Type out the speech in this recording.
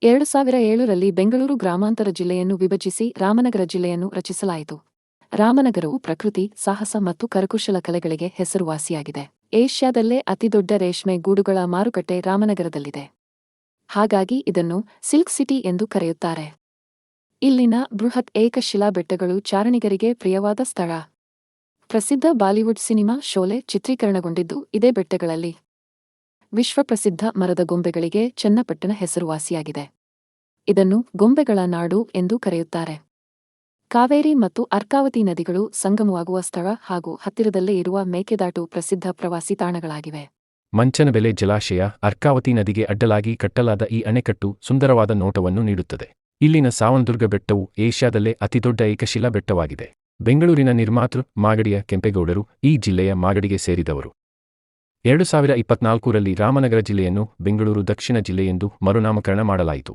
2007ರಲ್ಲಿ ಬೆಂಗಳೂರು ಗ್ರಾಮಾಂತರ ಜಿಲ್ಲೆಯನ್ನು ವಿಭಜಿಸಿ ರಾಮನಗರ ಜಿಲ್ಲೆಯನ್ನು ರಚಿಸಲಾಯಿತು. ರಾಮನಗರವು ಪ್ರಕೃತಿ, ಸಾಹಸ ಮತ್ತು ಕರಕುಶಲ ಕಲೆಗಳಿಗೆ ಹೆಸರುವಾಸಿಯಾಗಿದೆ. ಏಷ್ಯಾದಲ್ಲೇ ಅತಿದೊಡ್ಡ ರೇಷ್ಮೆ ಗೂಡುಗಳ ಮಾರುಕಟ್ಟೆ ರಾಮನಗರದಲ್ಲಿದೆ. ಹಾಗಾಗಿ ಇದನ್ನು ಸಿಲ್ಕ್ ಸಿಟಿ ಎಂದು ಕರೆಯುತ್ತಾರೆ. ಇಲ್ಲಿನ ಬೃಹತ್ ಏಕಶಿಲಾ ಬೆಟ್ಟಗಳು ಚಾರಣಿಗರಿಗೆ ಪ್ರಿಯವಾದ ಸ್ಥಳ. ಪ್ರಸಿದ್ಧ ಬಾಲಿವುಡ್ ಸಿನಿಮಾ ಶೋಲೆ ಚಿತ್ರೀಕರಣಗೊಂಡಿದ್ದು ಇದೇ ಬೆಟ್ಟಗಳಲ್ಲಿ. ವಿಶ್ವಪ್ರಸಿದ್ಧ ಮರದ ಗೊಂಬೆಗಳಿಗೆ ಚನ್ನಪಟ್ಟಣ ಹೆಸರುವಾಸಿಯಾಗಿದೆ. ಇದನ್ನು ಗೊಂಬೆಗಳ ನಾಡು ಎಂದು ಕರೆಯುತ್ತಾರೆ. ಕಾವೇರಿ ಮತ್ತು ಅರ್ಕಾವತಿ ನದಿಗಳು ಸಂಗಮವಾಗುವ ಸ್ಥಳ ಹಾಗೂ ಹತ್ತಿರದಲ್ಲೇ ಇರುವ ಮೇಕೆದಾಟು ಪ್ರಸಿದ್ಧ ಪ್ರವಾಸಿ ತಾಣಗಳಾಗಿವೆ. ಮಂಚನಬೆಲೆ ಜಲಾಶಯ, ಅರ್ಕಾವತಿ ನದಿಗೆ ಅಡ್ಡಲಾಗಿ ಕಟ್ಟಲಾದ ಈ ಅಣೆಕಟ್ಟು ಸುಂದರವಾದ ನೋಟವನ್ನು ನೀಡುತ್ತದೆ. ಇಲ್ಲಿನ ಸಾವನದುರ್ಗ ಬೆಟ್ಟವು ಏಷ್ಯಾದಲ್ಲೇ ಅತಿದೊಡ್ಡ ಏಕಶಿಲಾ ಬೆಟ್ಟವಾಗಿದೆ. ಬೆಂಗಳೂರಿನ ನಿರ್ಮಾತೃ ಮಾಗಡಿಯ ಕೆಂಪೇಗೌಡರು ಈ ಜಿಲ್ಲೆಯ ಮಾಗಡಿಗೆ ಸೇರಿದವರು. 2024ರಲ್ಲಿ ರಾಮನಗರ ಜಿಲ್ಲೆಯನ್ನು ಬೆಂಗಳೂರು ದಕ್ಷಿಣ ಜಿಲ್ಲೆ ಎಂದು ಮರುನಾಮಕರಣ ಮಾಡಲಾಯಿತು.